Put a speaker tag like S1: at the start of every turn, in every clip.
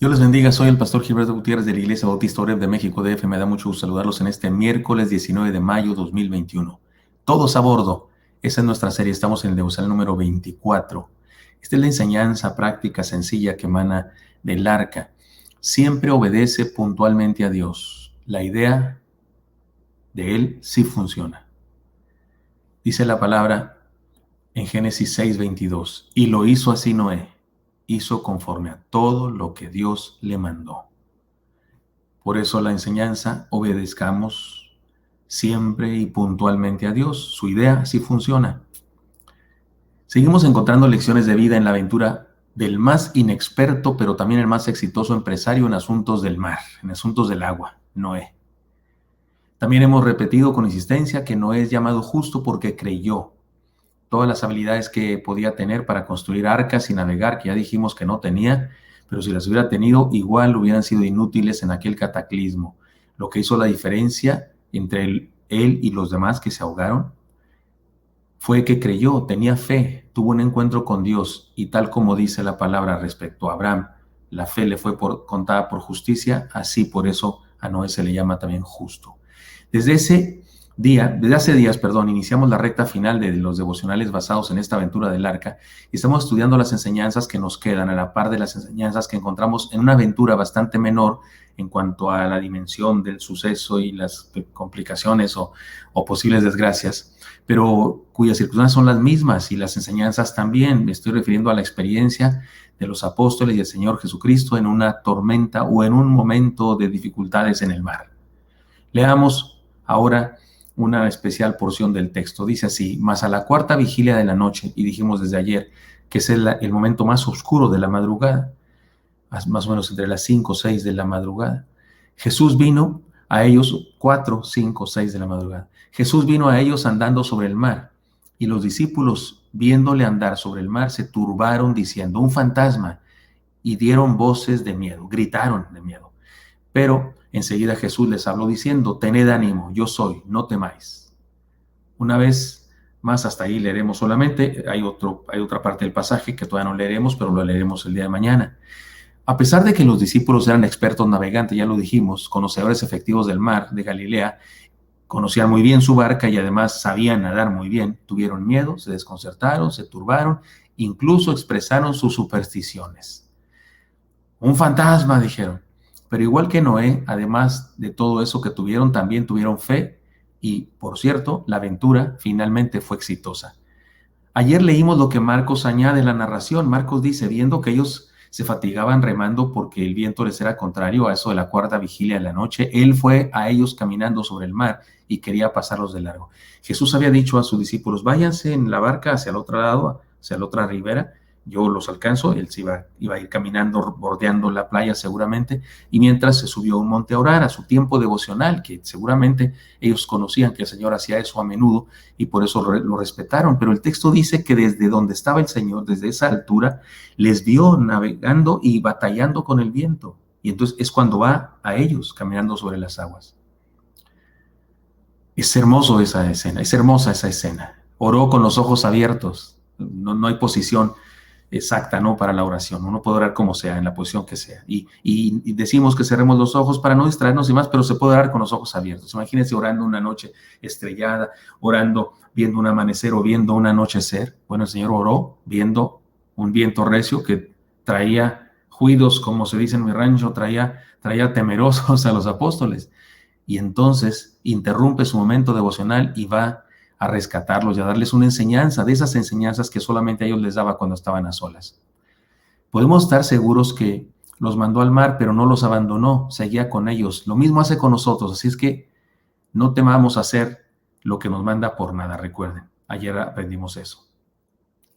S1: Dios les bendiga, soy el pastor Gilberto Gutiérrez de la Iglesia Bautista Oreb de México DF. Me da mucho gusto saludarlos en este miércoles 19 de mayo 2021. Todos a bordo. Esa es nuestra serie, estamos en el devocional número 24. Esta es la enseñanza práctica sencilla que emana del arca. Siempre obedece puntualmente a Dios. La idea de Él sí funciona. Dice la palabra en Génesis 6:22, y lo hizo así Noé. Hizo conforme a todo lo que Dios le mandó. Por eso la enseñanza, obedezcamos siempre y puntualmente a Dios. Su idea sí funciona. Seguimos encontrando lecciones de vida en la aventura del más inexperto, pero también el más exitoso empresario en asuntos del mar, en asuntos del agua, Noé. También hemos repetido con insistencia que Noé es llamado justo porque creyó. Todas las habilidades que podía tener para construir arcas y navegar, que ya dijimos que no tenía, pero si las hubiera tenido, igual hubieran sido inútiles en aquel cataclismo. Lo que hizo la diferencia entre él y los demás que se ahogaron fue que creyó, tenía fe, tuvo un encuentro con Dios, y tal como dice la palabra respecto a Abraham, la fe le fue contada por justicia, así por eso a Noé se le llama también justo. Desde hace días, iniciamos la recta final de los devocionales basados en esta aventura del arca y estamos estudiando las enseñanzas que nos quedan a la par de las enseñanzas que encontramos en una aventura bastante menor en cuanto a la dimensión del suceso y las complicaciones o posibles desgracias, pero cuyas circunstancias son las mismas y las enseñanzas también. Me estoy refiriendo a la experiencia de los apóstoles y el Señor Jesucristo en una tormenta o en un momento de dificultades en el mar. Leamos ahora una especial porción del texto. Dice así: mas a la cuarta vigilia de la noche, y dijimos desde ayer que es el momento más oscuro de la madrugada, más o menos entre las 5 o 6 de la madrugada, Jesús vino a ellos, 4, 5, 6 de la madrugada. Jesús vino a ellos andando sobre el mar, y los discípulos, viéndole andar sobre el mar, se turbaron diciendo: un fantasma, y dieron voces de miedo, gritaron de miedo. Pero enseguida Jesús les habló diciendo: tened ánimo, yo soy, no temáis. Una vez más, hasta ahí leeremos solamente. Hay otra parte del pasaje que todavía no leeremos, pero lo leeremos el día de mañana. A pesar de que los discípulos eran expertos navegantes, ya lo dijimos, conocedores efectivos del mar de Galilea, conocían muy bien su barca y además sabían nadar muy bien, tuvieron miedo, se desconcertaron, se turbaron, incluso expresaron sus supersticiones. Un fantasma, dijeron. Pero igual que Noé, además de todo eso que tuvieron, también tuvieron fe y, por cierto, la aventura finalmente fue exitosa. Ayer leímos lo que Marcos añade en la narración. Marcos dice: viendo que ellos se fatigaban remando porque el viento les era contrario, a eso de la cuarta vigilia de la noche, él fue a ellos caminando sobre el mar y quería pasarlos de largo. Jesús había dicho a sus discípulos: váyanse en la barca hacia el otro lado, hacia la otra ribera, yo los alcanzo. Él se iba a ir caminando, bordeando la playa seguramente, y mientras se subió a un monte a orar, a su tiempo devocional, que seguramente ellos conocían que el Señor hacía eso a menudo y por eso lo respetaron. Pero el texto dice que desde donde estaba el Señor, desde esa altura, les vio navegando y batallando con el viento, y entonces es cuando va a ellos caminando sobre las aguas. Es hermoso esa escena, es hermosa esa escena. Oró con los ojos abiertos. No hay posición exacta, ¿no?, para la oración. Uno puede orar como sea, en la posición que sea. Y decimos que cerremos los ojos para no distraernos y más, pero se puede orar con los ojos abiertos. Imagínense orando una noche estrellada, orando viendo un amanecer o viendo un anochecer. Bueno, el Señor oró viendo un viento recio que traía juidos, como se dice en mi rancho, traía temerosos a los apóstoles. Y entonces interrumpe su momento devocional y va a rescatarlos y a darles una enseñanza, de esas enseñanzas que solamente a ellos les daba cuando estaban a solas. Podemos estar seguros que los mandó al mar, pero no los abandonó, seguía con ellos. Lo mismo hace con nosotros, así es que no temamos hacer lo que nos manda por nada, recuerden. Ayer aprendimos eso.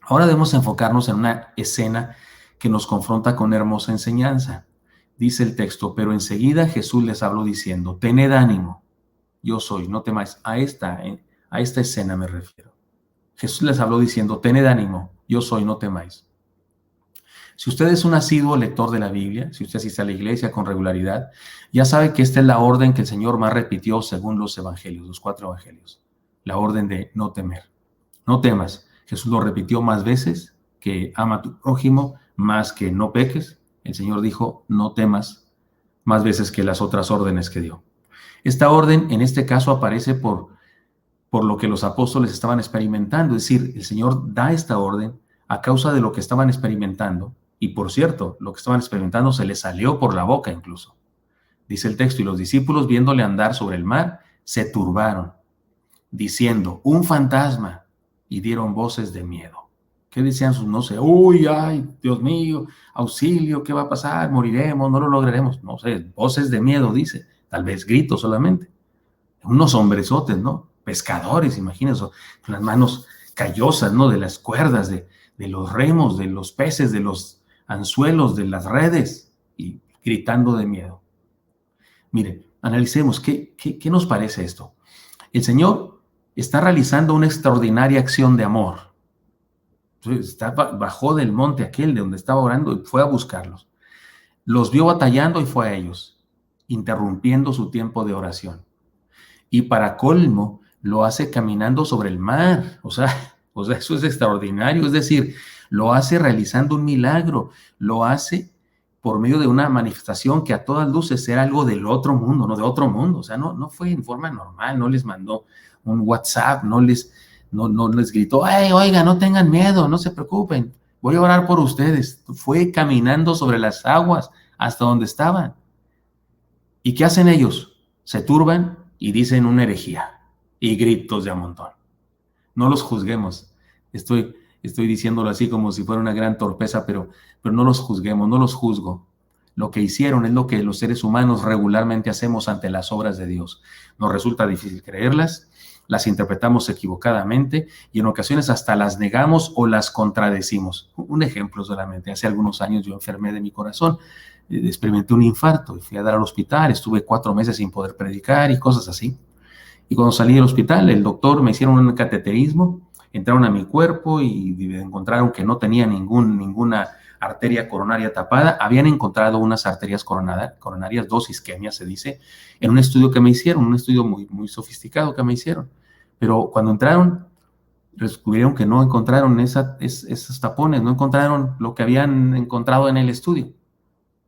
S1: Ahora debemos enfocarnos en una escena que nos confronta con hermosa enseñanza. Dice el texto: pero enseguida Jesús les habló diciendo: tened ánimo, yo soy, no temáis. A esta escena me refiero. Jesús les habló diciendo: tened ánimo, yo soy, no temáis. Si usted es un asiduo lector de la Biblia, si usted asiste a la iglesia con regularidad, ya sabe que esta es la orden que el Señor más repitió según los evangelios, los 4 evangelios. la orden de no temer. No temas. Jesús lo repitió más veces, que ama a tu prójimo más que no peques. El Señor dijo, no temas, más veces que las otras órdenes que dio. Esta orden, en este caso, aparece por lo que los apóstoles estaban experimentando. Es decir, el Señor da esta orden a causa de lo que estaban experimentando. Y por cierto, lo que estaban experimentando se les salió por la boca incluso. Dice el texto, y los discípulos, viéndole andar sobre el mar, se turbaron, diciendo, un fantasma, y dieron voces de miedo. ¿Qué decían sus? No sé, uy, ay, Dios mío, auxilio, ¿qué va a pasar? Moriremos, no lo lograremos. No sé, voces de miedo, dice, tal vez gritos solamente. Unos hombresotes, ¿no? Pescadores, imagínense, con las manos callosas, ¿no? De las cuerdas, de los remos, de los peces, de los anzuelos, de las redes, y gritando de miedo. Mire, analicemos, ¿qué nos parece esto? El Señor está realizando una extraordinaria acción de amor. Entonces, bajó del monte aquel de donde estaba orando y fue a buscarlos. Los vio batallando y fue a ellos, interrumpiendo su tiempo de oración. Y para colmo, lo hace caminando sobre el mar. O sea, eso es extraordinario. Es decir, lo hace realizando un milagro. Lo hace por medio de una manifestación que a todas luces era algo del otro mundo, no de otro mundo. O sea, no fue en forma normal, no les mandó un WhatsApp, no les gritó, hey, oiga, no tengan miedo, no se preocupen, voy a orar por ustedes. Fue caminando sobre las aguas hasta donde estaban. ¿Y qué hacen ellos? Se turban y dicen una herejía y gritos de a montón. No los juzguemos. Estoy diciéndolo así como si fuera una gran torpeza, pero no los juzguemos, no los juzgo. Lo que hicieron es lo que los seres humanos regularmente hacemos ante las obras de Dios. Nos resulta difícil creerlas, las interpretamos equivocadamente y en ocasiones hasta las negamos o las contradecimos. Un ejemplo solamente, hace algunos años yo enfermé de mi corazón, experimenté un infarto y fui a dar al hospital, estuve 4 meses sin poder predicar y cosas así. Y cuando salí del hospital, el doctor me hicieron un cateterismo, entraron a mi cuerpo y encontraron que no tenía ninguna arteria coronaria tapada. Habían encontrado unas arterias coronarias, 2 isquemias se dice, en un estudio que me hicieron, un estudio muy, muy sofisticado que me hicieron. Pero cuando entraron, descubrieron que no encontraron esos tapones, no encontraron lo que habían encontrado en el estudio.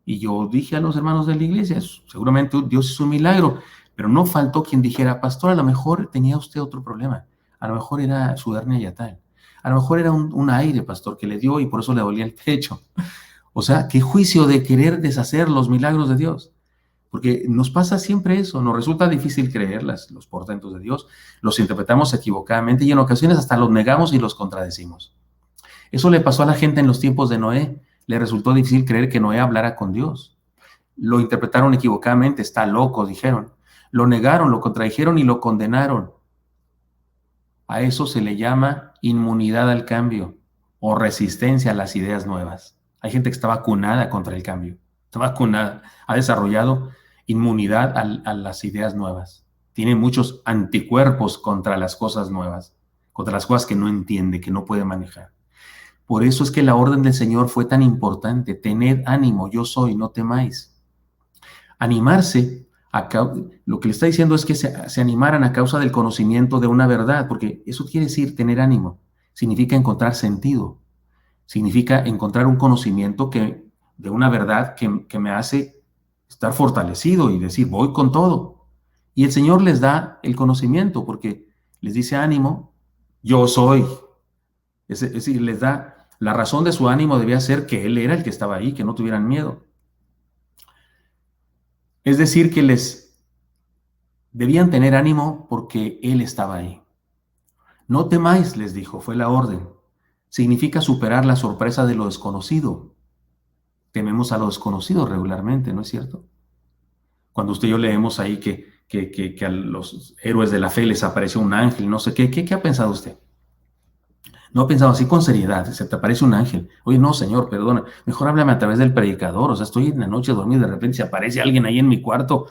S1: Y yo dije a los hermanos de la iglesia, seguramente Dios hizo un milagro, pero no faltó quien dijera, pastor, a lo mejor tenía usted otro problema, a lo mejor era su hernia yatal, a lo mejor era un aire, pastor, que le dio y por eso le dolía el pecho. O sea, qué juicio de querer deshacer los milagros de Dios, porque nos pasa siempre eso, nos resulta difícil creer los portentos de Dios, los interpretamos equivocadamente y en ocasiones hasta los negamos y los contradecimos. Eso le pasó a la gente en los tiempos de Noé. Le resultó difícil creer que Noé hablara con Dios. Lo interpretaron equivocadamente, está loco, dijeron. Lo negaron, lo contradijeron y lo condenaron. A eso se le llama inmunidad al cambio o resistencia a las ideas nuevas. Hay gente que está vacunada contra el cambio, está vacunada, ha desarrollado inmunidad a las ideas nuevas. Tiene muchos anticuerpos contra las cosas nuevas, contra las cosas que no entiende, que no puede manejar. Por eso es que la orden del Señor fue tan importante. Tened ánimo, yo soy, no temáis. Animarse, lo que le está diciendo es que se animaran a causa del conocimiento de una verdad, porque eso quiere decir tener ánimo. Significa encontrar sentido. Significa encontrar un conocimiento de una verdad que me hace estar fortalecido y decir, voy con todo. Y el Señor les da el conocimiento porque les dice ánimo, yo soy. Es decir, les da la razón de su ánimo debía ser que Él era el que estaba ahí, que no tuvieran miedo. Es decir, que les debían tener ánimo porque Él estaba ahí. No temáis, les dijo, fue la orden. Significa superar la sorpresa de lo desconocido. Tememos a lo desconocido regularmente, ¿no es cierto? Cuando usted y yo leemos ahí que a los héroes de la fe les apareció un ángel, no sé ¿qué ha pensado usted? No ha pensado así con seriedad, se te aparece un ángel. Oye, no, Señor, perdona, mejor háblame a través del predicador. O sea, estoy en la noche dormido y de repente se aparece alguien ahí en mi cuarto,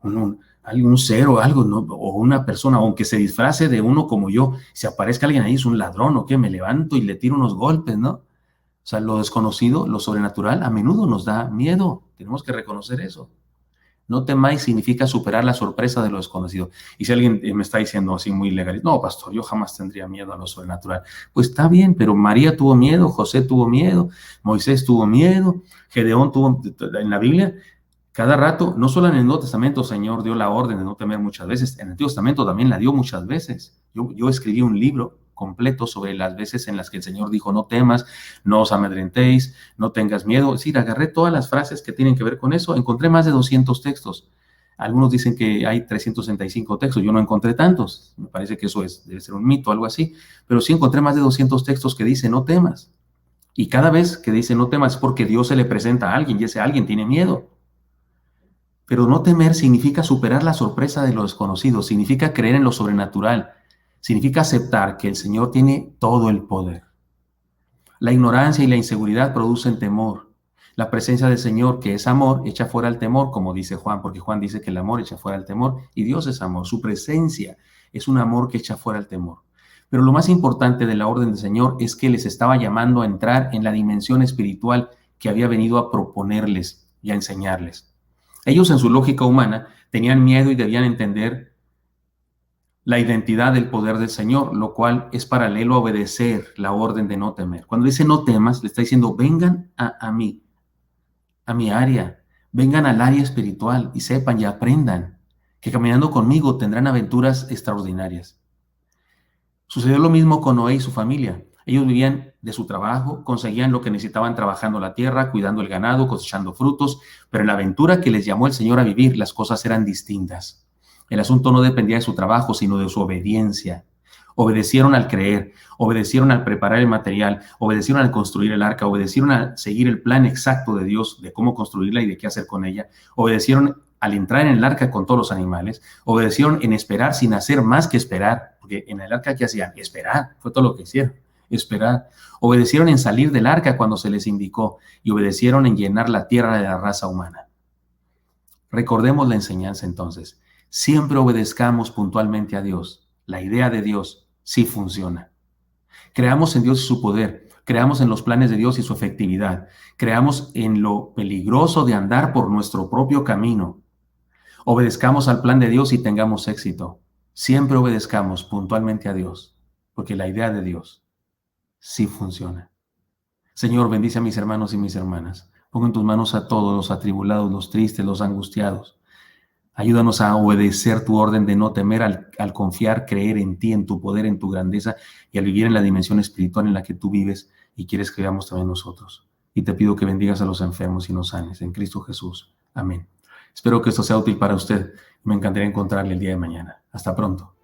S1: un ser o algo, ¿no? O una persona, aunque se disfrace de uno como yo, si aparezca alguien ahí, es un ladrón o qué, me levanto y le tiro unos golpes, ¿no? O sea, lo desconocido, lo sobrenatural, a menudo nos da miedo. Tenemos que reconocer eso. No temáis significa superar la sorpresa de lo desconocido. Y si alguien me está diciendo así muy legal, no, pastor, yo jamás tendría miedo a lo sobrenatural. Pues está bien, pero María tuvo miedo, José tuvo miedo, Moisés tuvo miedo, Gedeón tuvo, en la Biblia, cada rato, no solo en el Nuevo Testamento, el Señor dio la orden de no temer muchas veces, en el Antiguo Testamento también la dio muchas veces. Yo escribí un libro completo sobre las veces en las que el Señor dijo, no temas, no os amedrentéis, no tengas miedo. Es decir, agarré todas las frases que tienen que ver con eso, encontré más de 200 textos. Algunos dicen que hay 365 textos, yo no encontré tantos, me parece que eso debe ser un mito, algo así, pero sí encontré más de 200 textos que dicen no temas. Y cada vez que dice no temas es porque Dios se le presenta a alguien y ese alguien tiene miedo. Pero no temer significa superar la sorpresa de lo desconocido, significa creer en lo sobrenatural, significa aceptar que el Señor tiene todo el poder. La ignorancia y la inseguridad producen temor. La presencia del Señor, que es amor, echa fuera el temor, como dice Juan, porque Juan dice que el amor echa fuera el temor y Dios es amor. Su presencia es un amor que echa fuera el temor. Pero lo más importante de la orden del Señor es que les estaba llamando a entrar en la dimensión espiritual que había venido a proponerles y a enseñarles. Ellos en su lógica humana tenían miedo y debían entender la identidad del poder del Señor, lo cual es paralelo a obedecer la orden de no temer. Cuando dice no temas, le está diciendo, vengan a mí, a mi área, vengan al área espiritual y sepan y aprendan que caminando conmigo tendrán aventuras extraordinarias. Sucedió lo mismo con Noé y su familia. Ellos vivían de su trabajo, conseguían lo que necesitaban trabajando la tierra, cuidando el ganado, cosechando frutos, pero en la aventura que les llamó el Señor a vivir, las cosas eran distintas. El asunto no dependía de su trabajo, sino de su obediencia. Obedecieron al creer, obedecieron al preparar el material, obedecieron al construir el arca, obedecieron a seguir el plan exacto de Dios de cómo construirla y de qué hacer con ella, obedecieron al entrar en el arca con todos los animales, obedecieron en esperar sin hacer más que esperar, porque en el arca, ¿qué hacían? Esperar, fue todo lo que hicieron, esperar. Obedecieron en salir del arca cuando se les indicó y obedecieron en llenar la tierra de la raza humana. Recordemos la enseñanza entonces. Siempre obedezcamos puntualmente a Dios. La idea de Dios sí funciona. Creamos en Dios y su poder. Creamos en los planes de Dios y su efectividad. Creamos en lo peligroso de andar por nuestro propio camino. Obedezcamos al plan de Dios y tengamos éxito. Siempre obedezcamos puntualmente a Dios, porque la idea de Dios sí funciona. Señor, bendice a mis hermanos y mis hermanas. Pongo en tus manos a todos los atribulados, los tristes, los angustiados. Ayúdanos a obedecer tu orden de no temer al confiar, creer en ti, en tu poder, en tu grandeza y al vivir en la dimensión espiritual en la que tú vives y quieres que vivamos también nosotros. Y te pido que bendigas a los enfermos y nos sanes. En Cristo Jesús. Amén. Espero que esto sea útil para usted. Me encantaría encontrarle el día de mañana. Hasta pronto.